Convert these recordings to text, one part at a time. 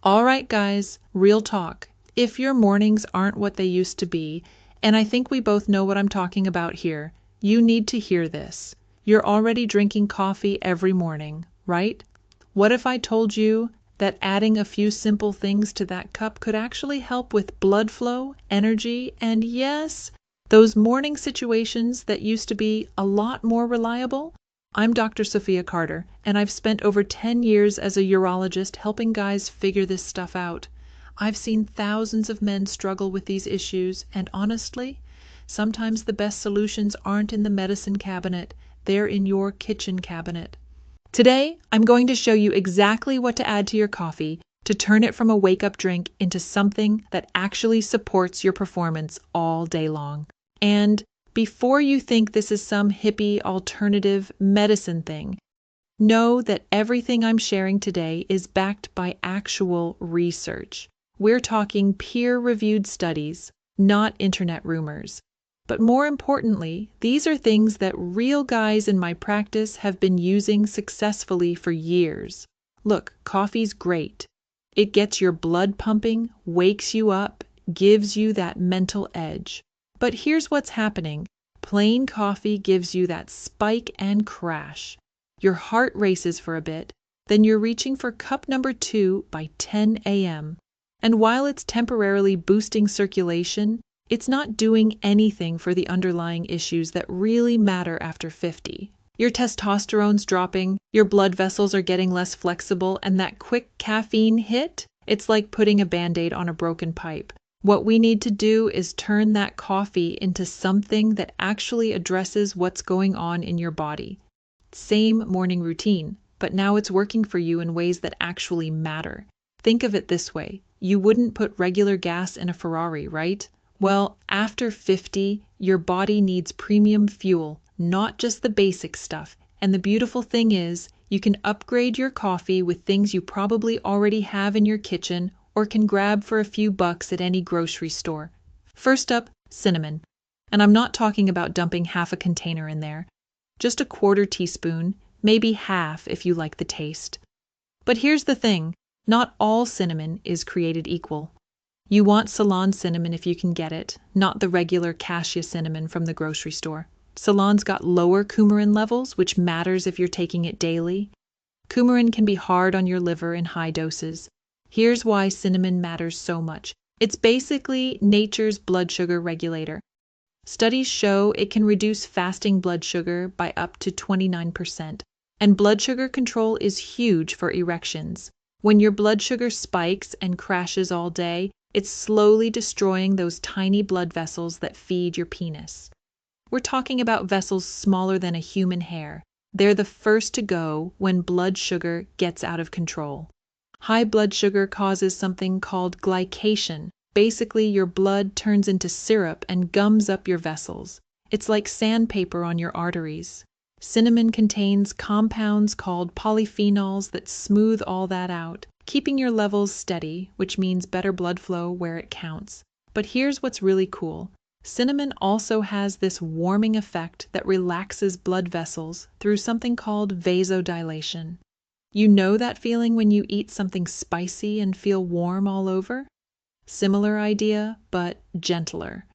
All right, guys, real talk. If your mornings aren't what they used to be, and I think we both know what I'm talking about here, you need to hear this. You're already drinking coffee every morning, right? What if I told you that adding a few simple things to that cup could actually help with blood flow, energy, and yes, those morning situations that used to be a lot more reliable? I'm Dr. Sophia Carter, and I've spent over 10 years as a urologist helping guys figure this stuff out. I've seen thousands of men struggle with these issues, and honestly, sometimes the best solutions aren't in the medicine cabinet, they're in your kitchen cabinet. Today, I'm going to show you exactly what to add to your coffee to turn it from a wake-up drink into something that actually supports your performance all day long. And before you think this is some hippie alternative medicine thing, know that everything I'm sharing today is backed by actual research. We're talking peer-reviewed studies, not internet rumors. But more importantly, these are things that real guys in my practice have been using successfully for years. Look, coffee's great. It gets your blood pumping, wakes you up, gives you that mental edge. But here's what's happening. Plain coffee gives you that spike and crash. Your heart races for a bit, then you're reaching for cup number 2 by 10 a.m. And while it's temporarily boosting circulation, it's not doing anything for the underlying issues that really matter after 50. Your testosterone's dropping, your blood vessels are getting less flexible, and that quick caffeine hit, it's like putting a Band-Aid on a broken pipe. What we need to do is turn that coffee into something that actually addresses what's going on in your body. Same morning routine, but now it's working for you in ways that actually matter. Think of it this way. You wouldn't put regular gas in a Ferrari, right? Well, after 50, your body needs premium fuel, not just the basic stuff. And the beautiful thing is, you can upgrade your coffee with things you probably already have in your kitchen or can grab for a few bucks at any grocery store. First up, cinnamon. And I'm not talking about dumping half a container in there. Just a quarter teaspoon, maybe half if you like the taste. But here's the thing, not all cinnamon is created equal. You want Ceylon cinnamon if you can get it, not the regular cassia cinnamon from the grocery store. Ceylon's got lower coumarin levels, which matters if you're taking it daily. Coumarin can be hard on your liver in high doses. Here's why cinnamon matters so much. It's basically nature's blood sugar regulator. Studies show it can reduce fasting blood sugar by up to 29%. And blood sugar control is huge for erections. When your blood sugar spikes and crashes all day, it's slowly destroying those tiny blood vessels that feed your penis. We're talking about vessels smaller than a human hair. They're the first to go when blood sugar gets out of control. High blood sugar causes something called glycation. Basically, your blood turns into syrup and gums up your vessels. It's like sandpaper on your arteries. Cinnamon contains compounds called polyphenols that smooth all that out, keeping your levels steady, which means better blood flow where it counts. But here's what's really cool. Cinnamon also has this warming effect that relaxes blood vessels through something called vasodilation. You know that feeling when you eat something spicy and feel warm all over? Similar idea, but gentler.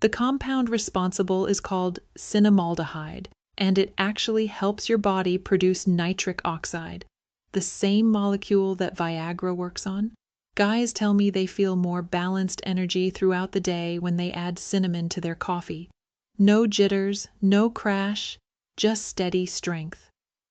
The compound responsible is called cinnamaldehyde, and it actually helps your body produce nitric oxide, the same molecule that Viagra works on. Guys tell me they feel more balanced energy throughout the day when they add cinnamon to their coffee. No jitters, no crash, just steady strength.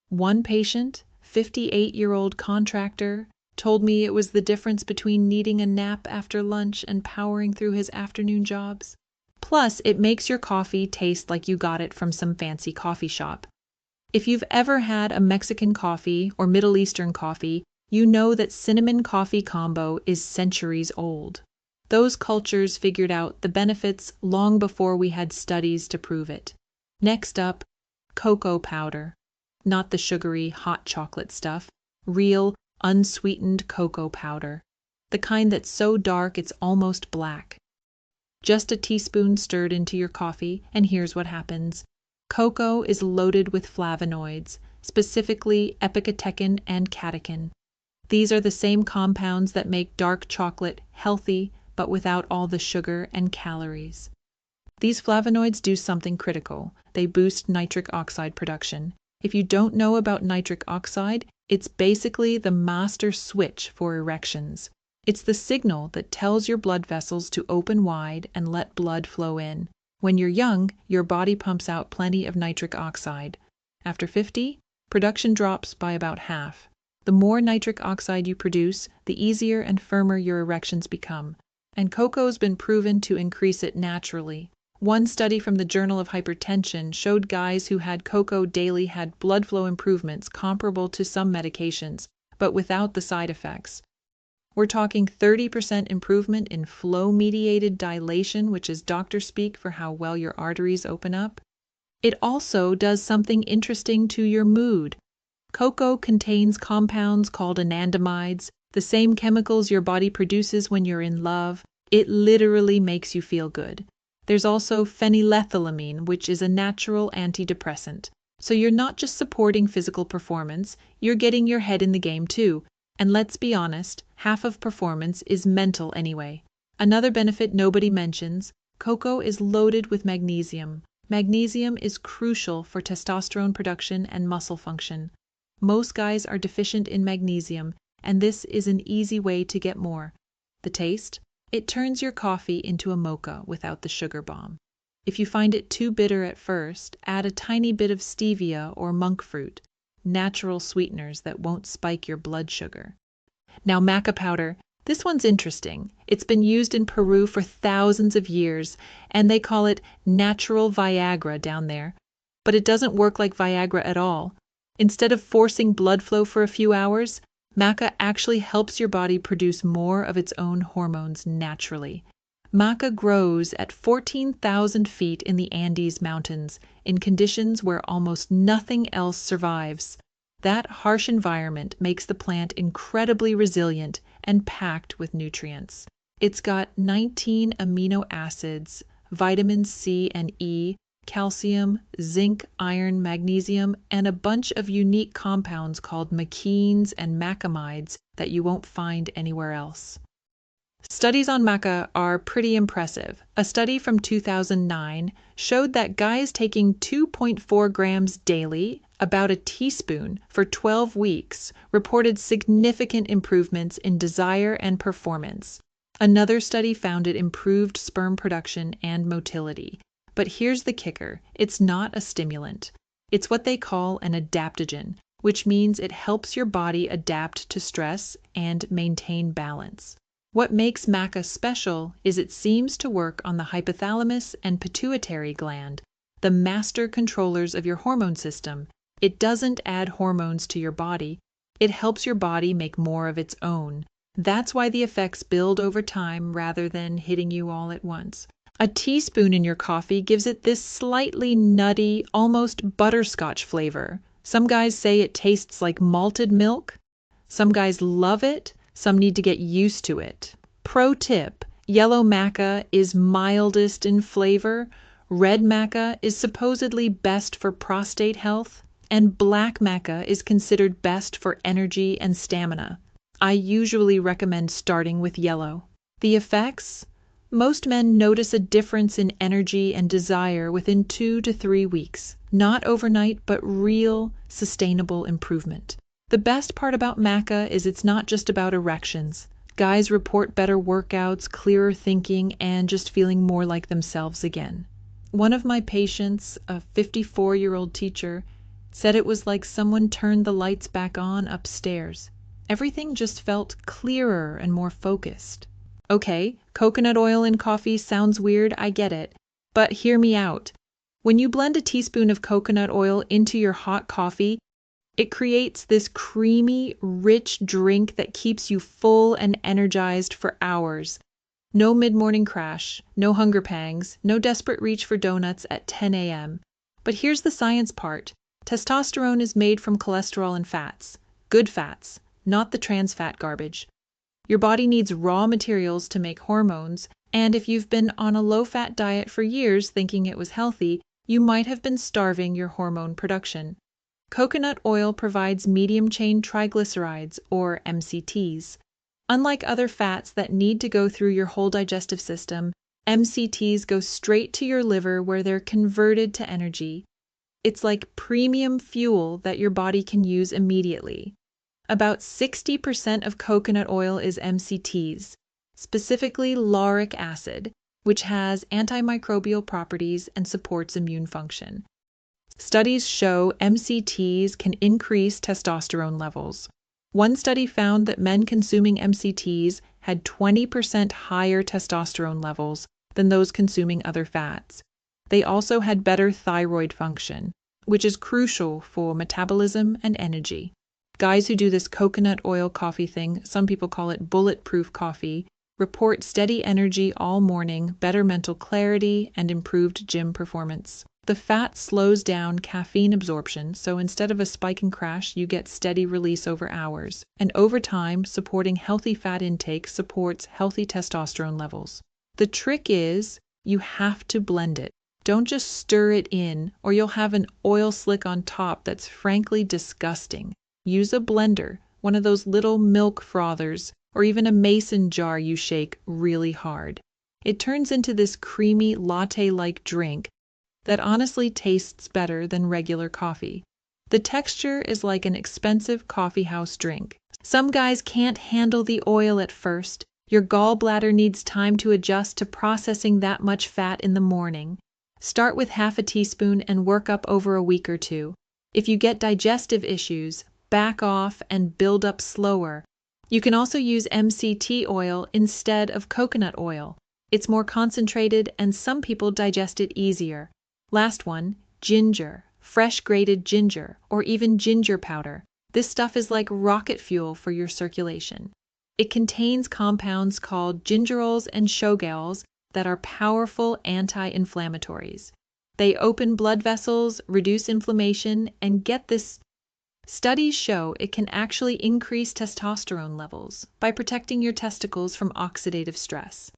One patient, 58-year-old contractor, told me it was the difference between needing a nap after lunch and powering through his afternoon jobs. Plus, it makes your coffee taste like you got it from some fancy coffee shop. If you've ever had a Mexican coffee or Middle Eastern coffee, you know that cinnamon coffee combo is centuries old. Those cultures figured out the benefits long before we had studies to prove it. Next up, cocoa powder. Not the sugary hot chocolate stuff. Real, unsweetened cocoa powder. The kind that's so dark it's almost black. Just a teaspoon stirred into your coffee, and here's what happens. Cocoa is loaded with flavonoids, specifically epicatechin and catechin. These are the same compounds that make dark chocolate healthy, but without all the sugar and calories. These flavonoids do something critical. They boost nitric oxide production. If you don't know about nitric oxide, it's basically the master switch for erections. It's the signal that tells your blood vessels to open wide and let blood flow in. When you're young, your body pumps out plenty of nitric oxide. After 50, production drops by about half. The more nitric oxide you produce, the easier and firmer your erections become. And cocoa's been proven to increase it naturally. One study from the Journal of Hypertension showed guys who had cocoa daily had blood flow improvements comparable to some medications, but without the side effects. We're talking 30% improvement in flow-mediated dilation, which is doctor speak for how well your arteries open up. It also does something interesting to your mood. Cocoa contains compounds called anandamides, the same chemicals your body produces when you're in love. It literally makes you feel good. There's also phenylethylamine, which is a natural antidepressant. So you're not just supporting physical performance, you're getting your head in the game too. And let's be honest, half of performance is mental anyway. Another benefit nobody mentions, cocoa is loaded with magnesium. Magnesium is crucial for testosterone production and muscle function. Most guys are deficient in magnesium, and this is an easy way to get more. The taste? It turns your coffee into a mocha without the sugar bomb. If you find it too bitter at first, add a tiny bit of stevia or monk fruit, natural sweeteners that won't spike your blood sugar. Now, maca powder. This one's interesting. It's been used in Peru for thousands of years, and they call it natural Viagra down there. But it doesn't work like Viagra at all. Instead of forcing blood flow for a few hours, maca actually helps your body produce more of its own hormones naturally. Maca grows at 14,000 feet in the Andes Mountains, in conditions where almost nothing else survives. That harsh environment makes the plant incredibly resilient and packed with nutrients. It's got 19 amino acids, vitamins C and E, calcium, zinc, iron, magnesium, and a bunch of unique compounds called macenes and macamides that you won't find anywhere else. Studies on maca are pretty impressive. A study from 2009 showed that guys taking 2.4 grams daily, about a teaspoon, for 12 weeks, reported significant improvements in desire and performance. Another study found it improved sperm production and motility. But here's the kicker, it's not a stimulant. It's what they call an adaptogen, which means it helps your body adapt to stress and maintain balance. What makes maca special is it seems to work on the hypothalamus and pituitary gland, the master controllers of your hormone system. It doesn't add hormones to your body. It helps your body make more of its own. That's why the effects build over time rather than hitting you all at once. A teaspoon in your coffee gives it this slightly nutty, almost butterscotch flavor. Some guys say it tastes like malted milk. Some guys love it. Some need to get used to it. Pro tip, yellow maca is mildest in flavor, red maca is supposedly best for prostate health, and black maca is considered best for energy and stamina. I usually recommend starting with yellow. The effects? Most men notice a difference in energy and desire within 2 to 3 weeks. Not overnight, but real, sustainable improvement. The best part about maca is it's not just about erections. Guys report better workouts, clearer thinking, and just feeling more like themselves again. One of my patients, a 54-year-old teacher, said it was like someone turned the lights back on upstairs. Everything just felt clearer and more focused. Okay, coconut oil in coffee sounds weird, I get it. But hear me out. When you blend a teaspoon of coconut oil into your hot coffee, it creates this creamy, rich drink that keeps you full and energized for hours. No mid-morning crash, no hunger pangs, no desperate reach for donuts at 10 a.m. But here's the science part. Testosterone is made from cholesterol and fats. Good fats, not the trans fat garbage. Your body needs raw materials to make hormones, and if you've been on a low-fat diet for years thinking it was healthy, you might have been starving your hormone production. Coconut oil provides medium-chain triglycerides, or MCTs. Unlike other fats that need to go through your whole digestive system, MCTs go straight to your liver where they're converted to energy. It's like premium fuel that your body can use immediately. About 60% of coconut oil is MCTs, specifically lauric acid, which has antimicrobial properties and supports immune function. Studies show MCTs can increase testosterone levels. One study found that men consuming MCTs had 20% higher testosterone levels than those consuming other fats. They also had better thyroid function, which is crucial for metabolism and energy. Guys who do this coconut oil coffee thing, some people call it bulletproof coffee, report steady energy all morning, better mental clarity, and improved gym performance. The fat slows down caffeine absorption, so instead of a spike and crash, you get steady release over hours. And over time, supporting healthy fat intake supports healthy testosterone levels. The trick is, you have to blend it. Don't just stir it in, or you'll have an oil slick on top that's frankly disgusting. Use a blender, one of those little milk frothers, or even a mason jar you shake really hard. It turns into this creamy latte-like drink that honestly tastes better than regular coffee. The texture is like an expensive coffeehouse drink. Some guys can't handle the oil at first. Your gallbladder needs time to adjust to processing that much fat in the morning. Start with half a teaspoon and work up over a week or two. If you get digestive issues, back off and build up slower. You can also use MCT oil instead of coconut oil. It's more concentrated and some people digest it easier. Last one, ginger, fresh grated ginger, or even ginger powder. This stuff is like rocket fuel for your circulation. It contains compounds called gingerols and shogaols that are powerful anti-inflammatories. They open blood vessels, reduce inflammation, and get this. Studies show it can actually increase testosterone levels by protecting your testicles from oxidative stress.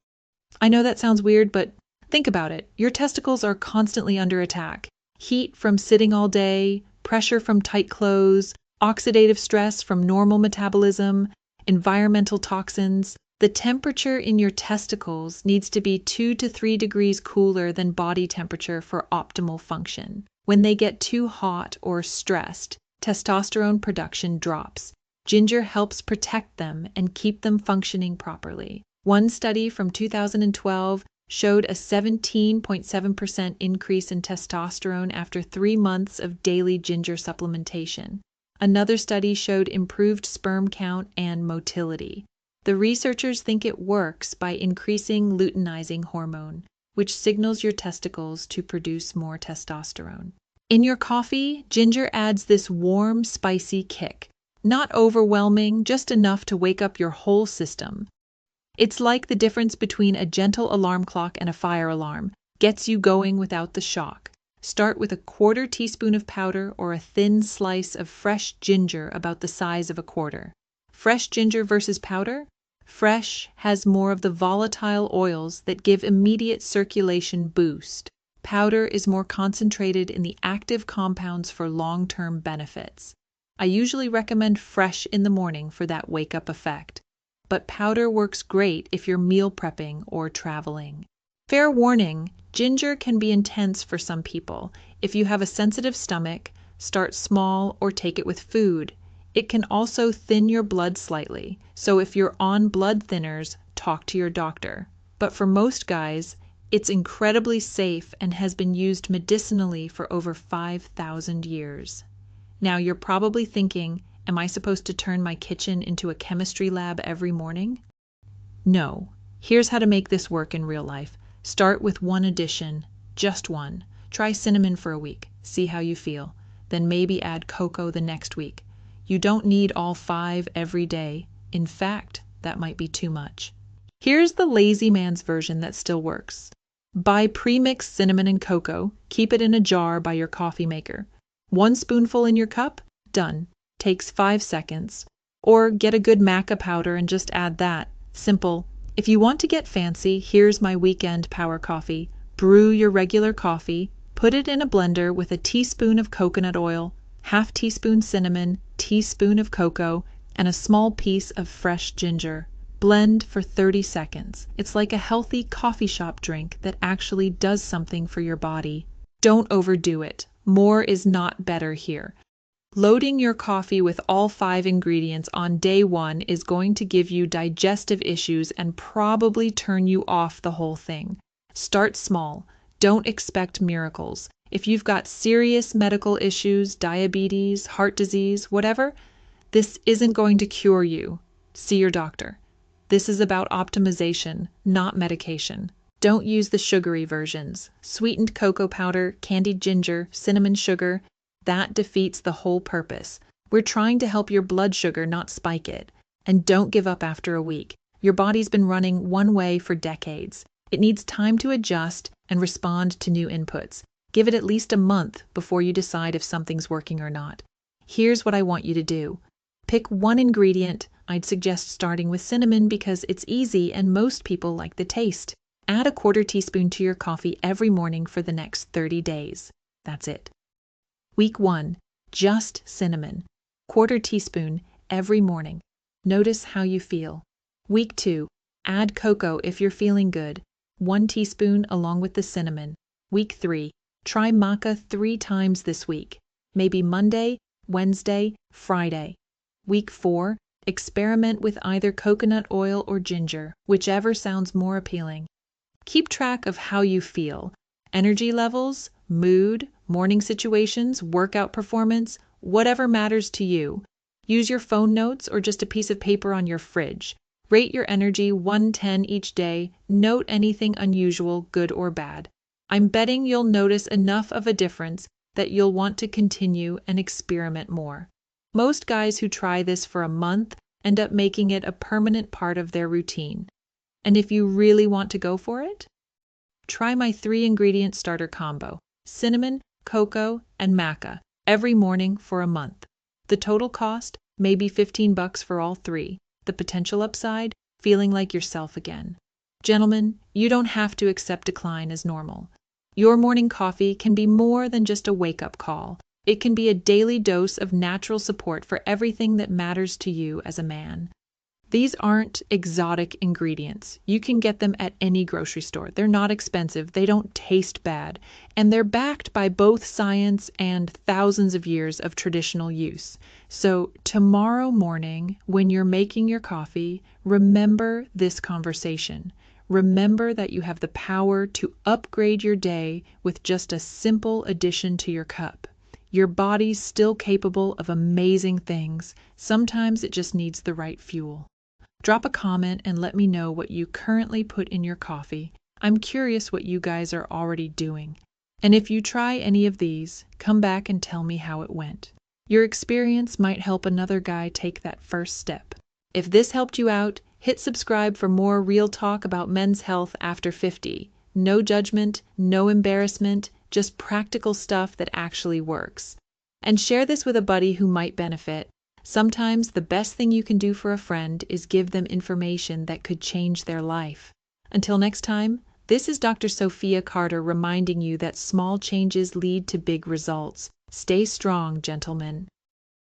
I know that sounds weird, but think about it. Your testicles are constantly under attack. Heat from sitting all day, pressure from tight clothes, oxidative stress from normal metabolism, environmental toxins. The temperature in your testicles needs to be 2 to 3 degrees cooler than body temperature for optimal function. When they get too hot or stressed, testosterone production drops. Ginger helps protect them and keep them functioning properly. One study from 2012 showed a 17.7% increase in testosterone after 3 months of daily ginger supplementation. Another study showed improved sperm count and motility. The researchers think it works by increasing luteinizing hormone, which signals your testicles to produce more testosterone. In your coffee, ginger adds this warm, spicy kick. Not overwhelming, just enough to wake up your whole system. It's like the difference between a gentle alarm clock and a fire alarm. Gets you going without the shock. Start with a 1/4 teaspoon of powder or a thin slice of fresh ginger about the size of a quarter. Fresh ginger versus powder? Fresh has more of the volatile oils that give immediate circulation boost. Powder is more concentrated in the active compounds for long-term benefits. I usually recommend fresh in the morning for that wake-up effect, but powder works great if you're meal prepping or traveling. Fair warning, ginger can be intense for some people. If you have a sensitive stomach, start small or take it with food. It can also thin your blood slightly, so if you're on blood thinners, talk to your doctor. But for most guys, it's incredibly safe and has been used medicinally for over 5,000 years. Now you're probably thinking, am I supposed to turn my kitchen into a chemistry lab every morning? No. Here's how to make this work in real life. Start with one addition, just one. Try cinnamon for a week, see how you feel. Then maybe add cocoa the next week. You don't need all 5 every day. In fact, that might be too much. Here's the lazy man's version that still works. Buy pre-mixed cinnamon and cocoa, keep it in a jar by your coffee maker. 1 spoonful in your cup? Done. Takes 5 seconds. Or get a good maca powder and just add that. Simple. If you want to get fancy, here's my weekend power coffee. Brew your regular coffee, put it in a blender with a teaspoon of coconut oil, 1/2 teaspoon cinnamon, teaspoon of cocoa, and a small piece of fresh ginger. Blend for 30 seconds. It's like a healthy coffee shop drink that actually does something for your body. Don't overdo it. More is not better here. Loading your coffee with all 5 ingredients on day 1 is going to give you digestive issues and probably turn you off the whole thing. Start small. Don't expect miracles. If you've got serious medical issues, diabetes, heart disease, whatever, this isn't going to cure you. See your doctor. This is about optimization, not medication. Don't use the sugary versions. Sweetened cocoa powder, candied ginger, cinnamon sugar. That defeats the whole purpose. We're trying to help your blood sugar, not spike it. And don't give up after a week. Your body's been running one way for decades. It needs time to adjust and respond to new inputs. Give it at least a month before you decide if something's working or not. Here's what I want you to do. Pick one ingredient. I'd suggest starting with cinnamon because it's easy and most people like the taste. Add a 1/4 teaspoon to your coffee every morning for the next 30 days. That's it. Week 1, just cinnamon. 1/4 teaspoon every morning. Notice how you feel. Week 2, add cocoa if you're feeling good. 1 teaspoon along with the cinnamon. Week 3, try maca 3 times this week. Maybe Monday, Wednesday, Friday. Week 4, experiment with either coconut oil or ginger, whichever sounds more appealing. Keep track of how you feel. Energy levels, mood, morning situations, workout performance, whatever matters to you. Use your phone notes or just a piece of paper on your fridge. Rate your energy 1-10 each day. Note anything unusual, good or bad. I'm betting you'll notice enough of a difference that you'll want to continue and experiment more. Most guys who try this for a month end up making it a permanent part of their routine. And if you really want to go for it, try my 3-ingredient starter combo, cinnamon, cocoa, and maca, every morning for a month. The total cost, maybe $15 for all 3. The potential upside, feeling like yourself again. Gentlemen, you don't have to accept decline as normal. Your morning coffee can be more than just a wake-up call. It can be a daily dose of natural support for everything that matters to you as a man. These aren't exotic ingredients. You can get them at any grocery store. They're not expensive, they don't taste bad, and they're backed by both science and thousands of years of traditional use. So tomorrow morning, when you're making your coffee, remember this conversation. Remember that you have the power to upgrade your day with just a simple addition to your cup. Your body's still capable of amazing things. Sometimes it just needs the right fuel. Drop a comment and let me know what you currently put in your coffee. I'm curious what you guys are already doing. And if you try any of these, come back and tell me how it went. Your experience might help another guy take that first step. If this helped you out, hit subscribe for more real talk about men's health after 50. No judgment, no embarrassment, just practical stuff that actually works. And share this with a buddy who might benefit. Sometimes the best thing you can do for a friend is give them information that could change their life. Until next time, this is Dr. Sophia Carter reminding you that small changes lead to big results. Stay strong, gentlemen.